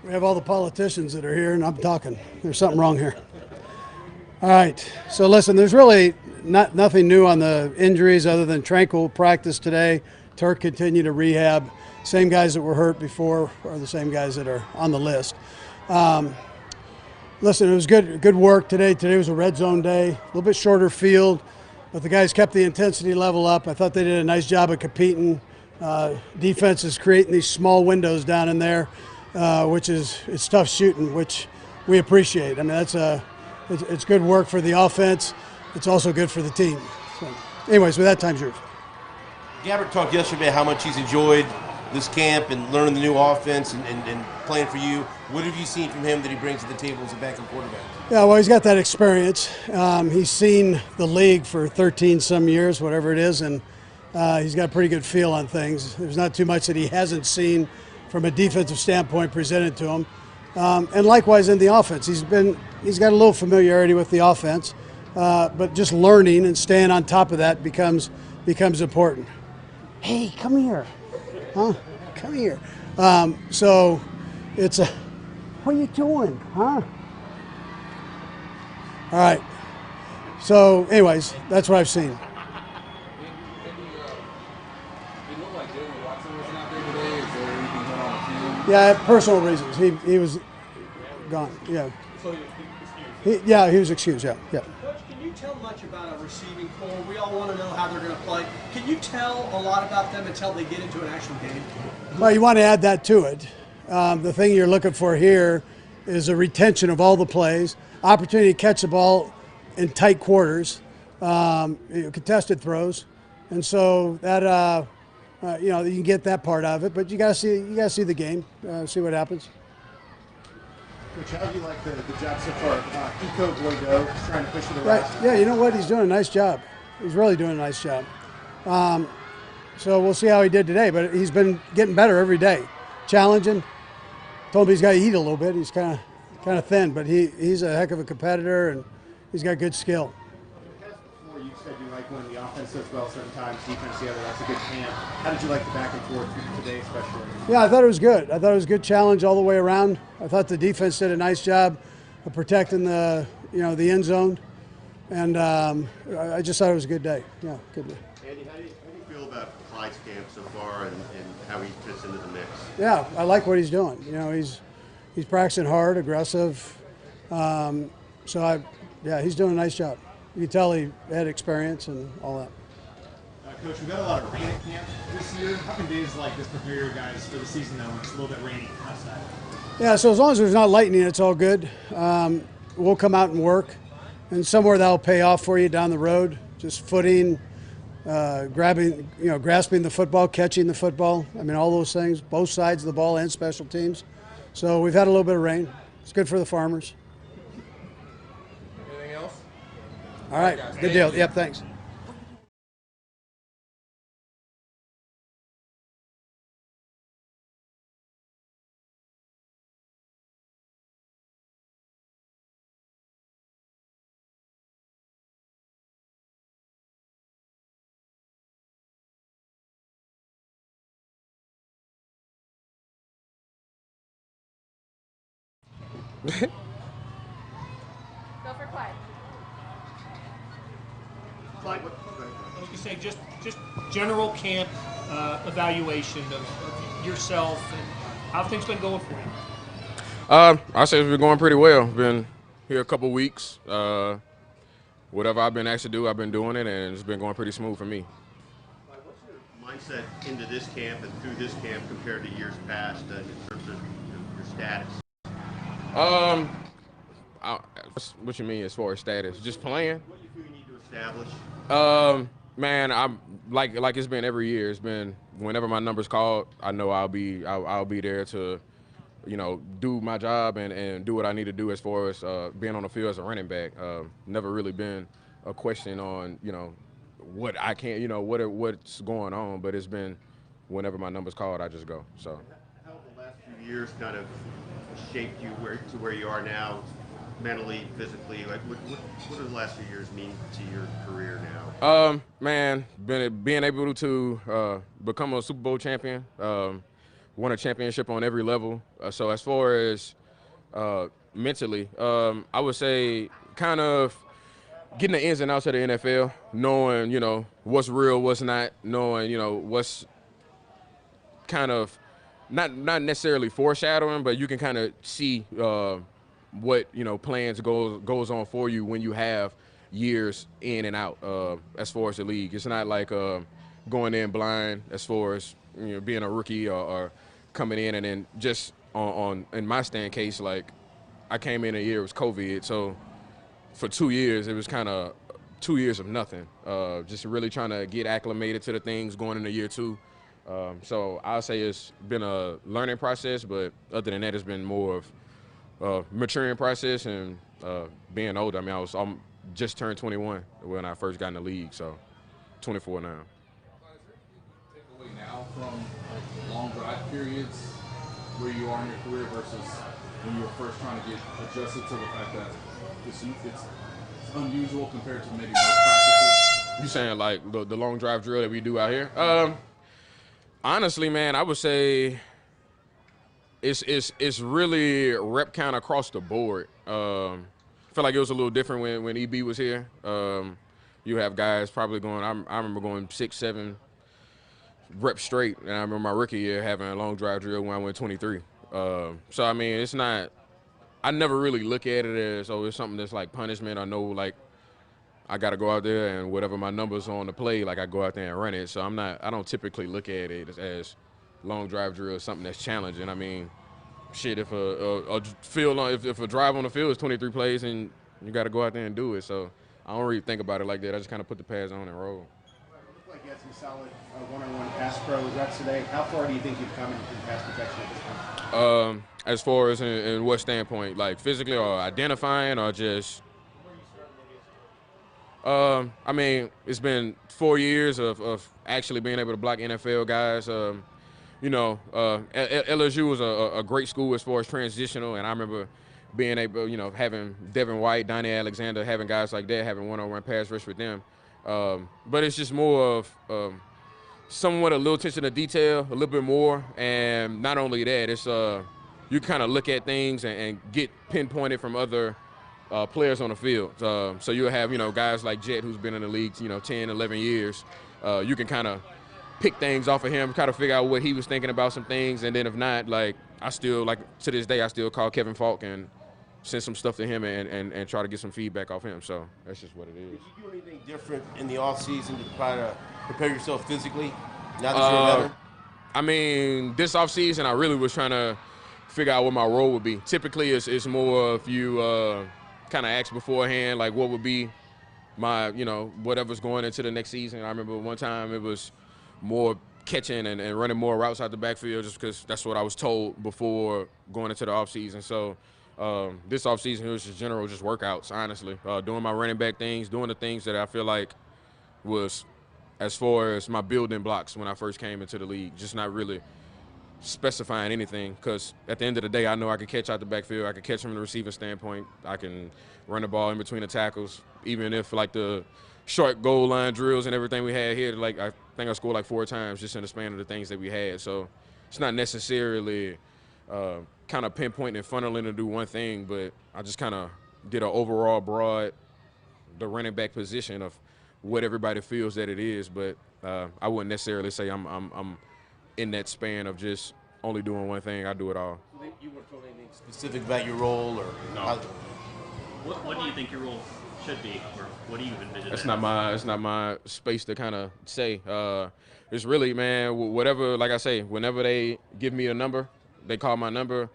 We have all the politicians that are here, and I'm talking. There's something wrong here. All right. So listen, there's really nothing new on the injuries other than Tranquil practice today. Turk continued to rehab. Same guys that were hurt before are the same guys that are on the list. Listen, it was good work today. Today was a red zone day. A little bit shorter field, but the guys kept the intensity level up. I thought they did a nice job of competing. Defense is creating these small windows down in there, which is it's tough shooting, which we appreciate. I mean, it's good work for the offense. It's also good for the team. So, anyways, with that, time's yours. Gabbert talked yesterday how much he's enjoyed this camp and learning the new offense and playing for you. What have you seen from him that he brings to the table as a backup quarterback? Yeah, well, he's got that experience. He's seen the league for 13 some years, whatever it is, and he's got a pretty good feel on things. There's not too much that he hasn't seen from a defensive standpoint presented to him. And likewise in the offense, he's got a little familiarity with the offense, but just learning and staying on top of that becomes important. Hey, come here. Huh? Come here. So it's a, what are you doing, huh? All right. So anyways, that's what I've seen. Yeah, personal reasons. He was gone. Yeah. So he was excused? He was excused. Yeah. Coach, can you tell much about a receiving core? We all want to know how they're going to play. Can you tell a lot about them until they get into an actual game? Well, you want to add that to it. The thing you're looking for here is a retention of all the plays, opportunity to catch the ball in tight quarters, contested throws, and so that you can get that part of it. But you got to see the game, see what happens. Coach, how do you like the job so far? Eco Boydo trying to push to the right. Yeah, you know what? He's doing a nice job. He's really doing a nice job. So we'll see how he did today, but he's been getting better every day. Challenging. Told him he's got to eat a little bit. He's kind of thin, but he's a heck of a competitor, and he's got good skill. Before you said you like when the offense does well certain times, defense the other. That's a good camp. How did you like the back and forth today, especially? Yeah, I thought it was good. I thought it was a good challenge all the way around. I thought the defense did a nice job of protecting the end zone, and I just thought it was a good day. Yeah, good day. Andy, how do you feel about Clyde's camp so far and how he fits into the mix? Yeah, I like what he's doing. He's practicing hard, aggressive. He's doing a nice job. You can tell he had experience and all that. Coach, we've got a lot of rain at camp this year. How can days like this prepare your guys for the season, though, when it's a little bit rainy outside? Yeah, so as long as there's not lightning, it's all good. We'll come out and work, and somewhere that'll pay off for you down the road. Just footing, grasping the football, catching the football. I mean, all those things, both sides of the ball and special teams. So we've had a little bit of rain. It's good for the farmers. Anything else? All right, good deal. Yep, thanks. Go for Clyde. Clyde, I was going to say just general camp evaluation of yourself and how things been going for you. I say it's been going pretty well. Been here a couple weeks. Whatever I've been asked to do, I've been doing it, and it's been going pretty smooth for me. what's your mindset into this camp and through this camp compared to years past in terms of your status? What you mean as far as status? Just playing? What you feel you need to establish? Man, I'm like it's been every year. It's been whenever my number's called, I know I'll be there to, do my job and do what I need to do as far as being on the field as a running back. Never really been a question on what I can't, what's going on, but it's been whenever my number's called, I just go. So. How have the last few years kind of shaped you to where you are now, mentally, physically? Like, what do the last few years mean to your career now? Man, being able to become a Super Bowl champion, won a championship on every level. So as far as mentally, I would say kind of getting the ins and outs of the NFL, knowing, you know, what's real, what's not, knowing, you know, what's kind of not necessarily foreshadowing, but you can kind of see what, you know, plans goes on for you when you have years in and out as far as the league. It's not like going in blind as far as, you know, being a rookie or coming in and then just on in my stand case, like I came in a year it was COVID, so for 2 years it was kind of 2 years of nothing, just really trying to get acclimated to the things going into year 2. So I'll say it's been a learning process, but other than that, it's been more of maturing process and being older. I mean, I'm just turned 21 when I first got in the league, so 24 now. Take away now from long drive periods where you are in your career versus when you were first trying to get adjusted to the fact that it's unusual compared to maybe most practices? You saying like the long drive drill that we do out here? Honestly, man, I would say it's really rep count across the board. I feel like it was a little different when EB was here. You have guys probably going. I remember going 6, 7 reps straight, and I remember my rookie year having a long drive drill when I went 23. So I mean, it's not. I never really look at it as, oh, it's something that's like punishment. I know, like, I got to go out there and whatever my numbers on the play, like I go out there and run it. So I don't typically look at it as long drive drill, something that's challenging. I mean, shit, if a field if a drive on the field is 23 plays and you got to go out there and do it. So I don't really think about it like that. I just kind of put the pads on and roll. It looked like you had some solid one-on-one pass pro reps today. How far do you think you've come in pass protection at this point? As far as in what standpoint, like physically or identifying or just. I mean, it's been 4 years of actually being able to block NFL guys. You know, LSU was a great school as far as transitional, and I remember being able, you know, having Devin White, Donnie Alexander, having guys like that, having one-on-one pass rush with them. But it's just more of somewhat a little attention to detail, a little bit more, and not only that, it's you kind of look at things and get pinpointed from other players on the field. So you'll have, you know, guys like Jet, who's been in the league, you know, 10, 11 years. You can kind of pick things off of him, kind of figure out what he was thinking about some things, and then if not, like, I still, like, to this day, I still call Kevin Falk and send some stuff to him and try to get some feedback off him. So that's just what it is. Did you do anything different in the offseason to try to prepare yourself physically now that you're a veteran? I mean, this offseason, I really was trying to figure out what my role would be. Typically, it's more if you kind of ask beforehand, like, what would be my, you know, whatever's going into the next season. I remember one time it was more catching and running more routes out the backfield just because that's what I was told before going into the offseason. So this offseason, it was just general just workouts, honestly. Doing my running back things, doing the things that I feel like was as far as my building blocks when I first came into the league, just not really specifying anything, because at the end of the day, I know I can catch out the backfield. I can catch from the receiving standpoint. I can run the ball in between the tackles, even if, like, the short goal line drills and everything we had here, like, I think I scored like 4 times just in the span of the things that we had. So it's not necessarily kind of pinpointing and funneling to do one thing, but I just kind of did an overall broad, the running back position of what everybody feels that it is. But I wouldn't necessarily say I'm in that span of just only doing one thing. I do it all. You weren't told anything specific about your role, or no? What do you think your role should be, or what do you envision? It's not my space to kind of say. It's really, man, whatever. Like I say, whenever they give me a number, they call my number.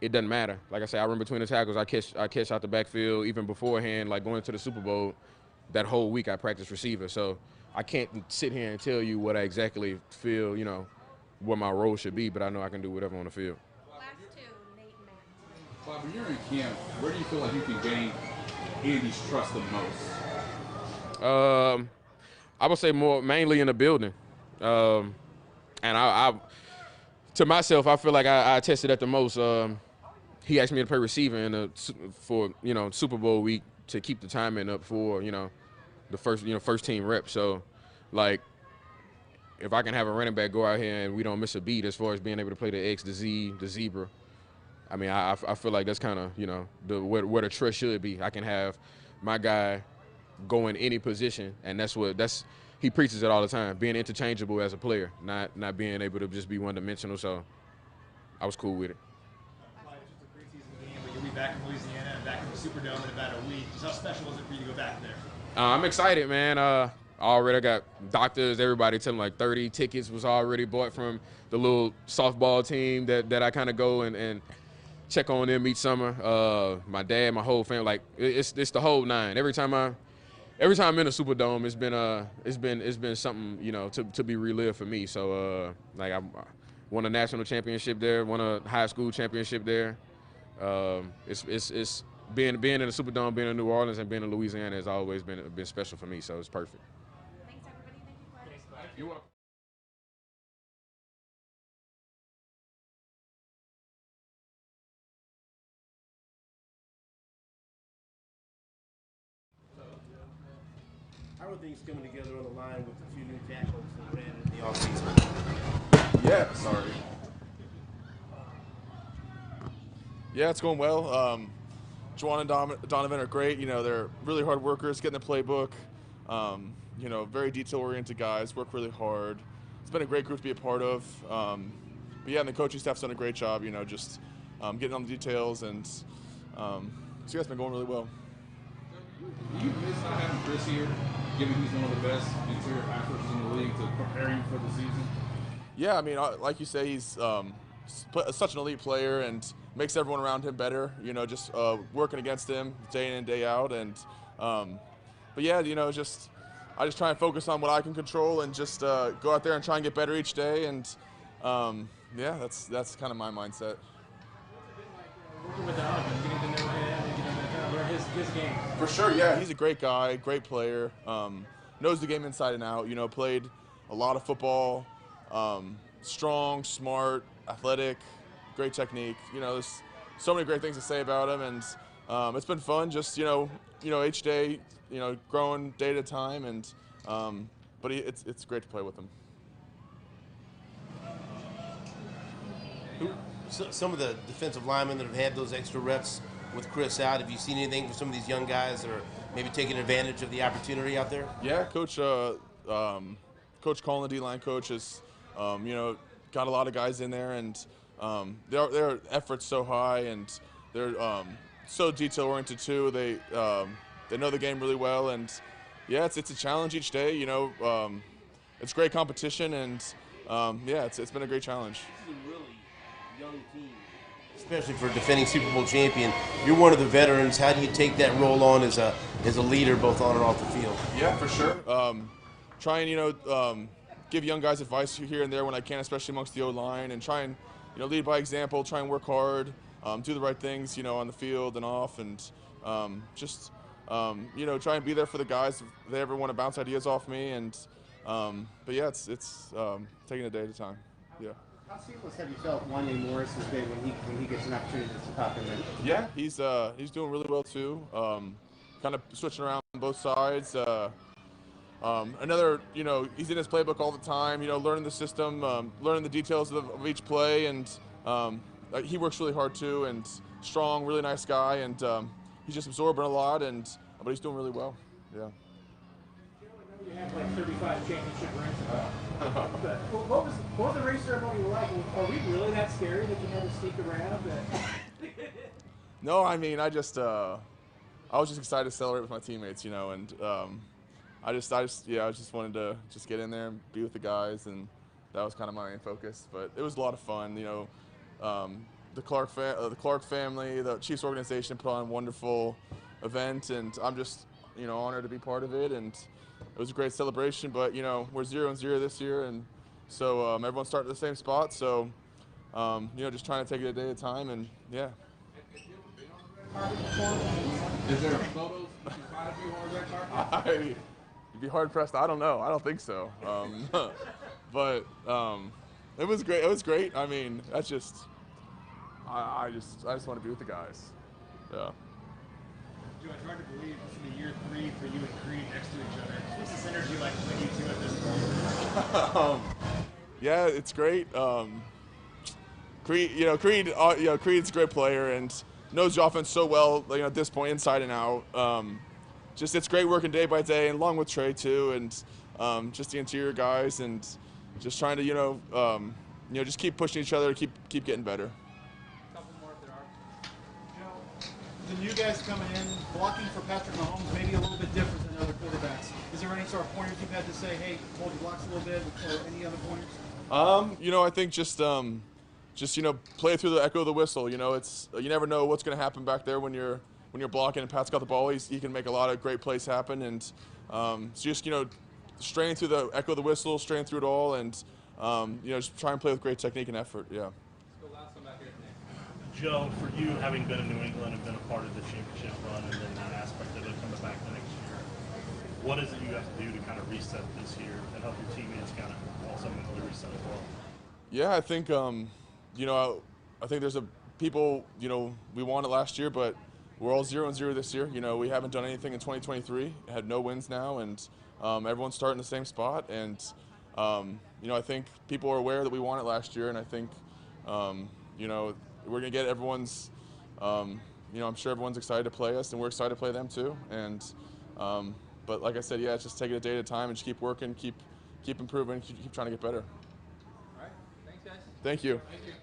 It doesn't matter. Like I say, I run between the tackles. I catch out the backfield even beforehand. Like going to the Super Bowl, that whole week I practice receiver. So I can't sit here and tell you what I exactly feel, you know, what my role should be, but I know I can do whatever on the field. Last two, Nate and Matt. Bob, when you're in camp, where do you feel like you can gain Andy's trust the most? I would say mainly in the building. And I to myself, I feel like I tested that the most. He asked me to play receiver for, you know, Super Bowl week to keep the timing up for, you know, the first team rep. So, like, if I can have a running back go out here and we don't miss a beat as far as being able to play the X, the Z, the zebra, I mean, I feel like that's kind of, you know, where the trust should be. I can have my guy go in any position, and he preaches it all the time, being interchangeable as a player, not being able to just be one-dimensional. So I was cool with it. It's just a preseason game, but you'll be back in Louisiana and back in the Superdome in about a week. Just how special was it for you to go back there? I'm excited, man. Already I got doctors, everybody telling like 30 tickets was already bought from the little softball team that I kind of go and check on them each summer. My dad, my whole family, like it's the whole nine. Every time I'm in a Superdome, it's been something, you know, to be relived for me. So like I won a national championship there, won a high school championship there. It's being in the Superdome, being in New Orleans, and being in Louisiana has always been special for me. So it's perfect. Thanks, everybody. Thank you, Clay. You welcome. How are things coming together on the line with a few new tackles that ran in the offseason? Yeah, sorry. Yeah, it's going well. Juwan and Donovan are great. You know, they're really hard workers, getting the playbook. You know, very detail-oriented guys, work really hard. It's been a great group to be a part of. But yeah, and the coaching staff's done a great job, you know, just getting on the details. And so yeah, it's been going really well. Do you miss not having Chris here, given he's one of the best interior pass rushers in the league to prepare you for the season? Yeah, I mean, like you say, he's such an elite player and makes everyone around him better, you know, just working against him day in and day out. And but yeah, you know, I just try and focus on what I can control and just go out there and try and get better each day. And yeah, that's kind of my mindset. Working with Donovan, getting to know him and getting to learn his game. For sure, yeah, he's a great guy, great player, knows the game inside and out, you know, played a lot of football, strong, smart, athletic, great technique. You know, there's so many great things to say about him, and it's been fun just, you know, each day, you know, growing day at a time, and but it's great to play with him. Some of the defensive linemen that have had those extra reps with Chris out, have you seen anything for some of these young guys that are maybe taking advantage of the opportunity out there? Yeah, Coach Colin, the D-line coach, has you know, got a lot of guys in there, and their effort's so high, and they're so detail-oriented too. They know the game really well, and yeah, it's a challenge each day. You know, it's great competition, and yeah, it's been a great challenge. This is a really young team, especially for a defending Super Bowl champion. You're one of the veterans. How do you take that role on as a leader, both on and off the field? Yeah, for sure. Try and, you know, give young guys advice here and there when I can, especially amongst the O-line, and try and, you know, lead by example, try and work hard, do the right things, you know, on the field and off, and just, you know, try and be there for the guys if they ever want to bounce ideas off me. And but yeah, it's taking a day at a time. Yeah. How seamless have you felt Wanya Morris has been when he gets an opportunity to pop in there? Yeah, he's doing really well too. Kind of switching around on both sides. Another, you know, he's in his playbook all the time, you know, learning the system, learning the details of each play, and he works really hard too, and strong, really nice guy, and he's just absorbing a lot, but he's doing really well. Yeah. You have like 35 championship rings. What was the race ceremony like? Are we really that scary that you had to sneak around? No, I mean, I was just excited to celebrate with my teammates, you know, and I just wanted to just get in there and be with the guys, and that was kind of my main focus. But it was a lot of fun, you know. The Clark family, the Chiefs organization put on a wonderful event, and I'm just, you know, honored to be part of it. And it was a great celebration. But you know, we're 0-0 this year, and so everyone's starting at the same spot. So you know, just trying to take it a day at a time, and yeah. Is there photos of you on the red carpet? You'd be hard pressed. I don't know. I don't think so. But it was great. It was great. I mean, that's just. I just want to be with the guys. Yeah. Joe, it's hard to believe this will be year 3 for you and Creed next to each other. What's this energy like between you two at this point? Yeah, it's great. Creed's a great player and knows the offense so well, at this point, inside and out. Just it's great working day by day, and along with Trey too, and just the interior guys, and just trying to just keep pushing each other, keep getting better. Couple more if there are. Joe, the new guys coming in, blocking for Patrick Mahomes maybe a little bit different than other quarterbacks. Is there any sort of pointers you've had to say, hey, hold your blocks a little bit, or any other pointers? I think just play through the echo of the whistle. It's you never know what's going to happen back there when you're blocking and Pat's got the ball. He can make a lot of great plays happen, and so just straying through the echo of the whistle, straying through it all, and just try and play with great technique and effort. Yeah. Joe, for you having been in New England and been a part of the championship run, and then that aspect of it coming back the next year, what is it you have to do to kind of reset this year and help your teammates kind of also mentally reset as well? Yeah, I think I think there's people we won it last year, but we're all 0-0 this year. We haven't done anything in 2023. Had no wins now, and everyone's starting the same spot. And I think people are aware that we won it last year, and I think we're gonna get everyone's. I'm sure everyone's excited to play us, and we're excited to play them too. And but like I said, yeah, it's just take it a day at a time and just keep working, keep improving, keep trying to get better. All right. Thanks, guys. Thank you. Thank you.